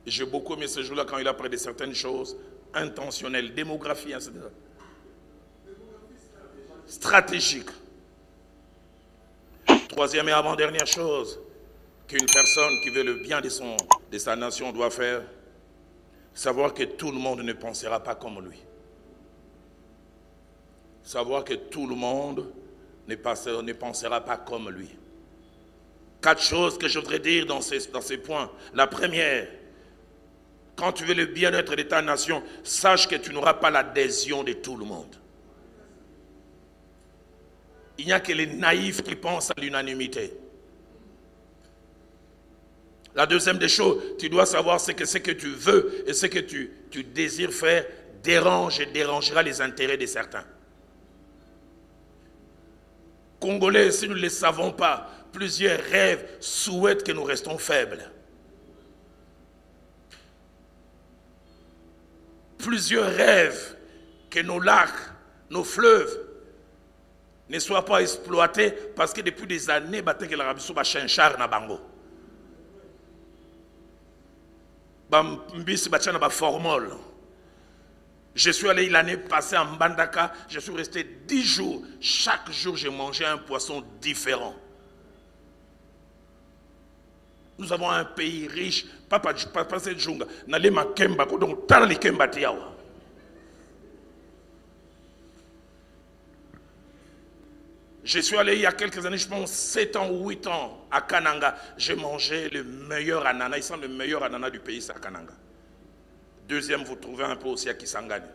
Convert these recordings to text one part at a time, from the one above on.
J'ai beaucoup aimé ce jour-là quand il a parlé de certaines choses intentionnelles, démographie, etc. Stratégique. Troisième et avant-dernière chose qu'une personne qui veut le bien de sa nation doit faire, savoir que tout le monde ne pensera pas comme lui. Savoir que tout le monde ne pensera pas comme lui. 4 choses que je voudrais dire dans ces points. La première, quand tu veux le bien-être de ta nation, sache que tu n'auras pas l'adhésion de tout le monde. Il n'y a que les naïfs qui pensent à l'unanimité. La deuxième des choses, tu dois savoir ce que tu veux et ce que tu désires faire dérange et dérangera les intérêts de certains. Congolais, si nous ne le savons pas, plusieurs rêves souhaitent que nous restons faibles. Plusieurs rêvent que nos lacs, nos fleuves ne soient pas exploités parce que depuis des années, l'Arabie Saoudite a changé na bango. Je suis allé l'année passée en Mbandaka, je suis resté 10 jours. Chaque jour, j'ai mangé un poisson différent. Nous avons un pays riche, pas cette jungle. N'allez ma kemba, donc t'as les kemba tiawa. Je suis allé il y a quelques années, je pense 7 ans ou 8 ans à Kananga. J'ai mangé le meilleur ananas. Il semble le meilleur ananas du pays, c'est à Kananga. Deuxième, vous trouvez un peu aussi à Kisangani.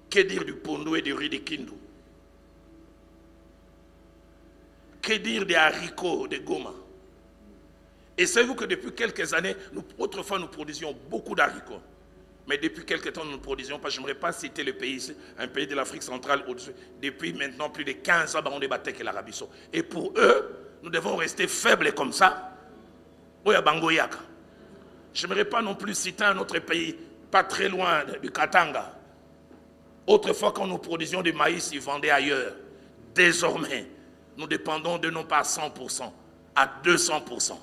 Que dire du pondo et du riz de Kindu? Que dire des haricots de Goma? Et savez-vous que depuis quelques années, autrefois nous produisions beaucoup d'haricots. Mais depuis quelques temps, nous ne produisions pas. Je n'aimerais pas citer le pays ici, un pays de l'Afrique centrale au-dessus. Depuis maintenant plus de 15 ans, on débattait avec l'Arabie Saoudite. Et pour eux, nous devons rester faibles comme ça. Je n'aimerais pas non plus citer un autre pays, pas très loin du Katanga. Autrefois, quand nous produisions du maïs, ils vendaient ailleurs. Désormais, nous dépendons de non pas à 100%, à 200%.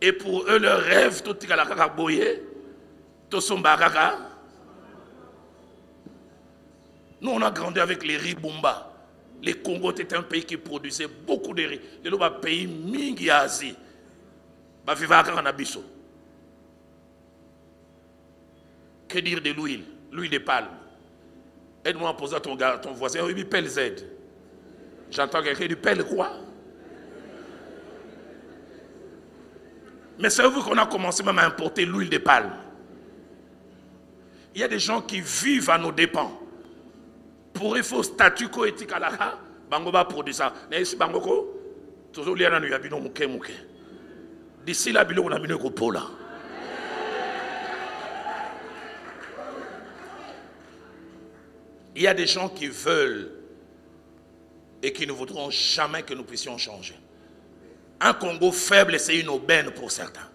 Et pour eux, leur rêve, tout est à la caraboye. Nous, on a grandi avec les riz Bumba. Le Congo était un pays qui produisait beaucoup de riz. C'est un pays mingi Asie. Que dire de l'huile? L'huile de palme. Aide-moi à poser à ton voisin. Oui, il pèle Z. J'entends quelqu'un qui pèle quoi? Mais savez-vous qu'on a commencé même à importer l'huile de palme? Il y a des gens qui vivent à nos dépens. Pour il faut statut coéthique à la bango va produire ça. Mais ici bango ko toujours lié à nous yabino muke muke. D'ici là bilo on a bino ko pola. Il y a des gens qui veulent et qui ne voudront jamais que nous puissions changer. Un Congo faible, c'est une aubaine pour certains.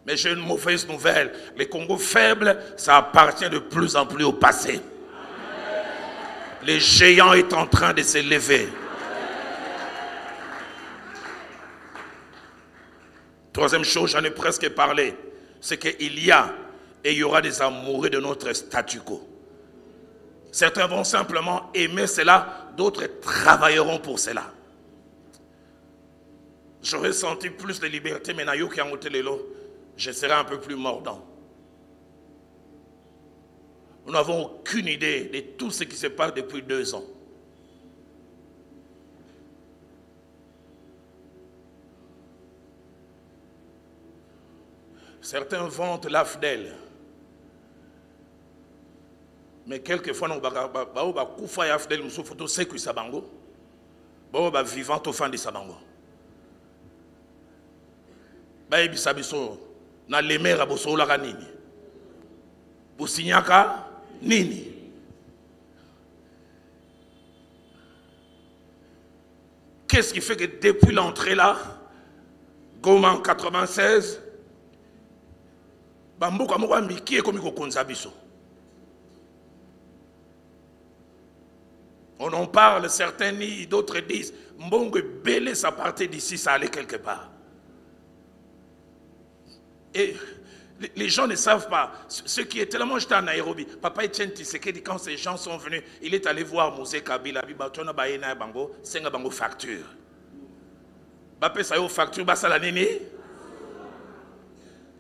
Mais j'ai une mauvaise nouvelle. Les Congo faibles, ça appartient de plus en plus au passé. Le géant est en train de se lever. Troisième chose, j'en ai presque parlé, c'est qu'il y a et il y aura des amoureux de notre statu quo. Certains vont simplement aimer cela, d'autres travailleront pour cela. J'aurais senti plus de liberté, mais Nayo qui a monté les lots, je serai un peu plus mordant. Nous n'avons aucune idée de tout ce qui se passe depuis 2 ans. Certains vantent l'AFDEL. Mais quelquefois, nous avons koufa l'AFDEL, nous avons photo sécu sabango. Nous avons vivant au fin de sabango. Nous avons na lemera bosolaka nini bosinyaka nini. Qu'est-ce qui fait que depuis l'entrée là, Goma en 96, bamboka moko miki ekomi kokonza biso. On en parle, certains nient, d'autres disent mbongo belé ça partait d'ici, ça allait quelque part. Et les gens ne savent pas. Ce qui est tellement, j'étais en Nairobi. Papa Etienne Tshisekedi, quand ces gens sont venus, il est allé voir Mosé Kabila. C'est une facture. Bapé ça y facture, basa la nini.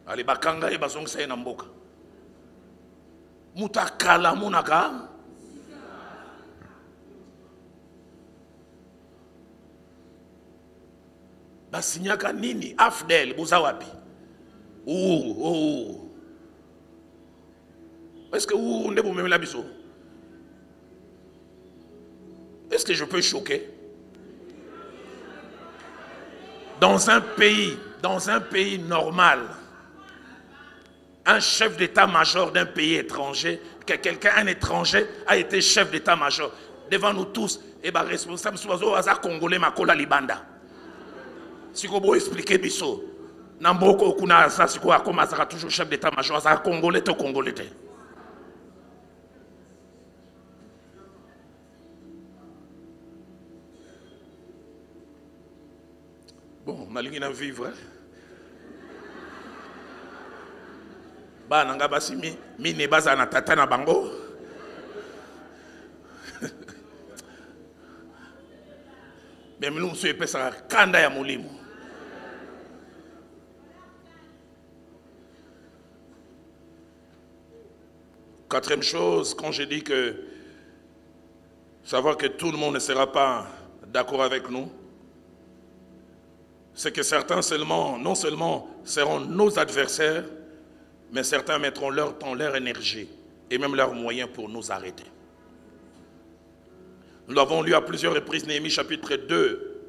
Allez, bakanga et bazong sa namboka. Muta kala munaka. Basinyaka nini afdel buzawapi. Est-ce que est-ce que je peux choquer? Dans un pays normal, un chef d'état-major d'un pays étranger, un étranger a été chef d'état-major devant nous tous, et bien responsable soit congolais makola libanda. Si vous pouvez expliquer biso. Namboko kuna sasi kwa koma saka toujours chef d'état-major saka congolais to congolais. Bon, nalingi na vivre. Ba nanga basi mi ne baza na tata na bango. Mais nous sommes pesa kanda ya mulimo. Quatrième chose, quand je dis que savoir que tout le monde ne sera pas d'accord avec nous, c'est que certains non seulement seront nos adversaires, mais certains mettront leur temps, leur énergie et même leurs moyens pour nous arrêter. Nous l'avons lu à plusieurs reprises, Néhémie chapitre 2.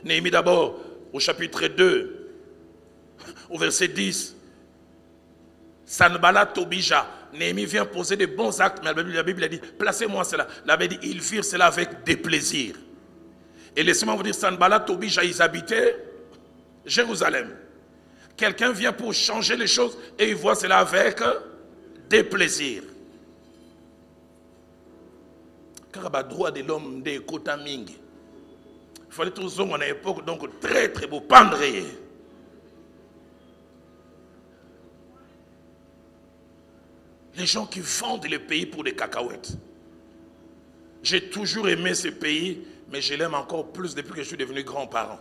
Néhémie d'abord, au chapitre 2, au verset 10. Sanballat Tobija, Néhémie vient poser de bons actes, mais la Bible a dit, placez-moi cela. La Bible dit, ils firent cela avec déplaisir. Et laissez-moi vous dire, Sanballat Tobija, ils habitaient Jérusalem. Quelqu'un vient pour changer les choses et il voit cela avec déplaisir. Car le droit de l'homme de Kota Mingi. Il fallait tous hommes à l'époque, donc très très beau, pandré. Les gens qui vendent le pays pour des cacahuètes. J'ai toujours aimé ce pays, mais je l'aime encore plus depuis que je suis devenu grand-parent.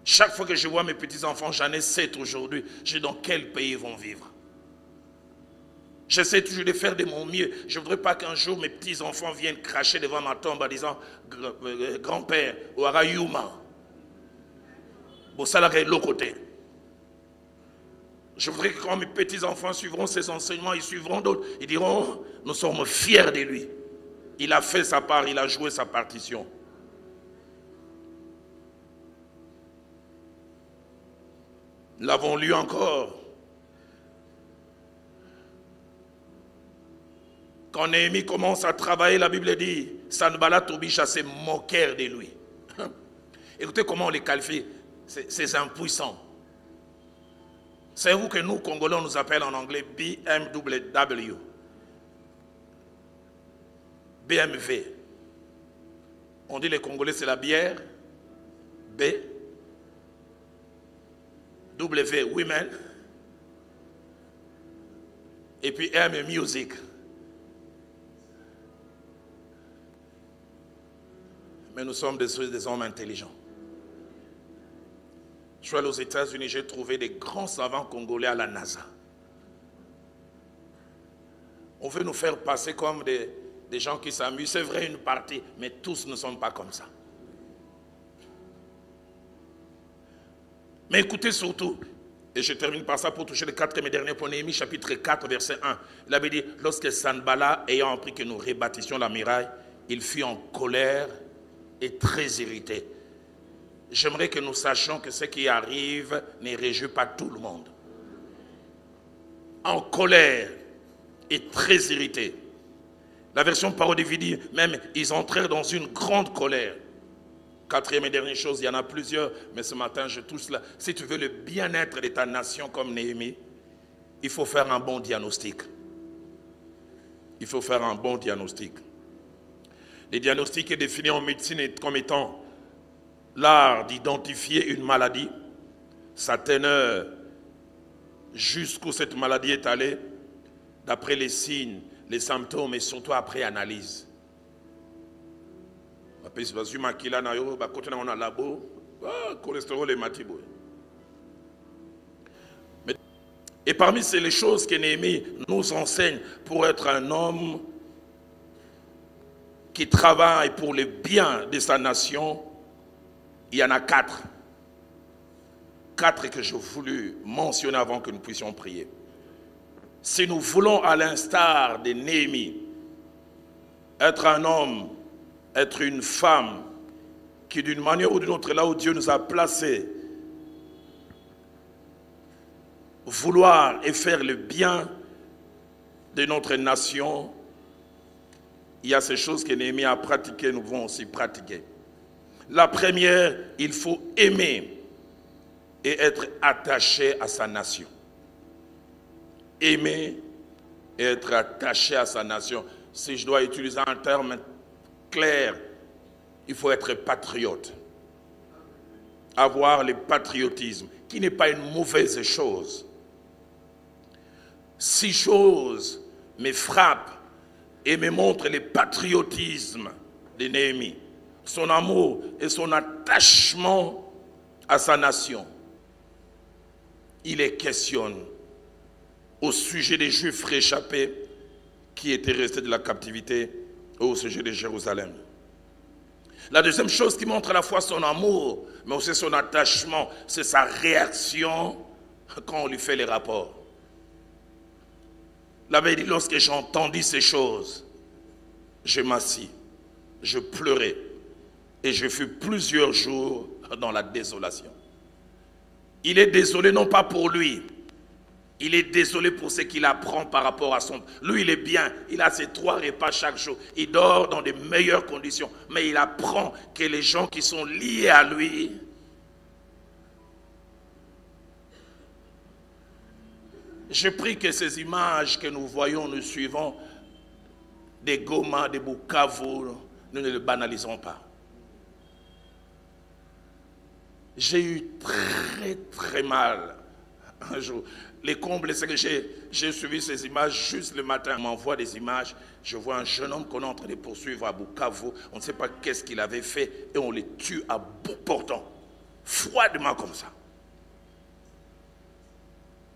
Chaque fois que je vois mes petits-enfants, j'en ai 7 aujourd'hui, je sais dans quel pays ils vont vivre. J'essaie toujours de faire de mon mieux. Je ne voudrais pas qu'un jour mes petits-enfants viennent cracher devant ma tombe en disant « Grand-père, ou Arayuma, Bossalare l'autre côté ». Je voudrais que quand mes petits-enfants suivront ces enseignements, ils suivront d'autres. Ils diront, nous sommes fiers de lui. Il a fait sa part, il a joué sa partition. Nous l'avons lu encore. Quand Néhémie commence à travailler, la Bible dit, Sanballat Tobija se moquèrent de lui. Écoutez comment on les qualifie, ces impuissants. Savez-vous que nous, Congolais, on nous appelle en anglais BMW. BMW. On dit les Congolais, c'est la bière. B. W, women. Et puis M, music. Mais nous sommes des hommes intelligents. Je suis allé aux États-Unis, j'ai trouvé des grands savants congolais à la NASA. On veut nous faire passer comme des gens qui s'amusent. C'est vrai une partie, mais tous ne sont pas comme ça. Mais écoutez surtout, et je termine par ça pour toucher le quatrième et dernier point, Néhémie chapitre 4, verset 1. Il avait dit, lorsque Sanballat, ayant appris que nous rebâtissions la muraille, il fut en colère et très irrité. J'aimerais que nous sachions que ce qui arrive ne réjouit pas tout le monde. En colère et très irrité. La version parodie dit même, ils entrèrent dans une grande colère. Quatrième et dernière chose, il y en a plusieurs, mais ce matin je touche là. Si tu veux le bien-être de ta nation comme Néhémie, il faut faire un bon diagnostic. Il faut faire un bon diagnostic. Le diagnostic est défini en médecine comme étant l'art d'identifier une maladie, sa teneur, jusqu'où cette maladie est allée, d'après les signes, les symptômes et surtout après analyse. Et parmi les choses que Néhémie nous enseigne pour être un homme qui travaille pour le bien de sa nation, il y en a 4. 4 que j'ai voulu mentionner avant que nous puissions prier. Si nous voulons, à l'instar de Néhémie, être un homme, être une femme, qui d'une manière ou d'une autre, là où Dieu nous a placés, vouloir et faire le bien de notre nation, il y a ces choses que Néhémie a pratiquées, nous devons aussi pratiquer. La première, il faut aimer et être attaché à sa nation. Aimer et être attaché à sa nation. Si je dois utiliser un terme clair, il faut être patriote. Avoir le patriotisme, qui n'est pas une mauvaise chose. 6 choses me frappent et me montrent le patriotisme de Néhémie, son amour et son attachement à sa nation. Il les questionne au sujet des Juifs réchappés qui étaient restés de la captivité et au sujet de Jérusalem. La deuxième chose qui montre à la fois son amour, mais aussi son attachement, c'est sa réaction quand on lui fait les rapports. La Bible dit, lorsque j'entendis ces choses, je m'assis, je pleurais et je fus plusieurs jours dans la désolation. Il est désolé non pas pour lui, il est désolé pour ce qu'il apprend par rapport à son... Lui, il est bien, il a ses 3 repas chaque jour, il dort dans de meilleures conditions, mais il apprend que les gens qui sont liés à lui... Je prie que ces images que nous voyons, nous suivons, des Goma, des Bukavu, nous ne les banalisons pas. J'ai eu très mal un jour. Les combles, c'est que j'ai suivi ces images juste le matin. On m'envoie des images. Je vois un jeune homme qu'on est en train de poursuivre à Bukavu. On ne sait pas qu'est-ce qu'il avait fait et on les tue à bout portant. Froidement comme ça.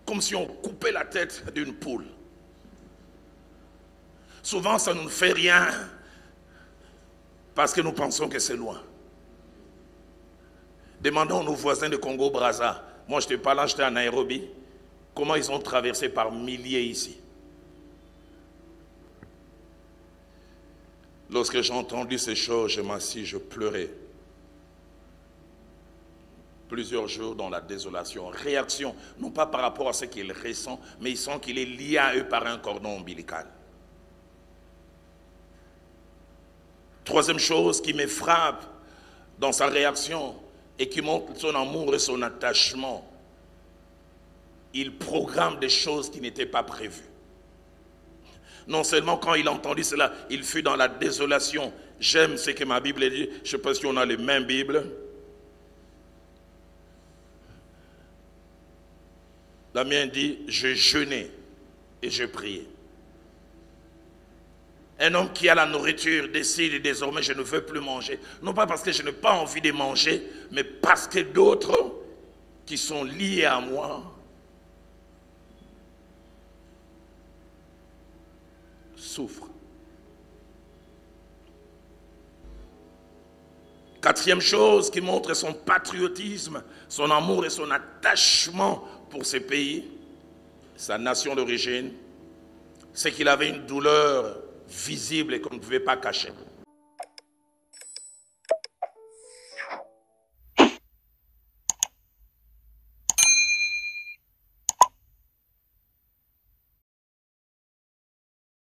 Comme si on coupait la tête d'une poule. Souvent, ça ne nous fait rien parce que nous pensons que c'est loin. Demandons à nos voisins de Congo-Brazza. Moi, je n'étais pas là, j'étais à Nairobi. Comment ils ont traversé par milliers ici. Lorsque j'ai entendu ces choses, je m'assis, je pleurais. Plusieurs jours dans la désolation. Réaction, non pas par rapport à ce qu'il ressent, mais il sent qu'il est lié à eux par un cordon ombilical. Troisième chose qui me frappe dans sa réaction et qui montre son amour et son attachement, il programme des choses qui n'étaient pas prévues. Non seulement quand il a entendu cela, il fut dans la désolation. J'aime ce que ma Bible dit, je ne sais pas si on a les mêmes Bibles. La mienne dit, je jeûnais et je priais. Un homme qui a la nourriture décide désormais, je ne veux plus manger. Non pas parce que je n'ai pas envie de manger, mais parce que d'autres qui sont liés à moi souffrent. Quatrième chose qui montre son patriotisme, son amour et son attachement pour ce pays, sa nation d'origine, c'est qu'il avait une douleur visible et qu'on ne pouvait pas cacher.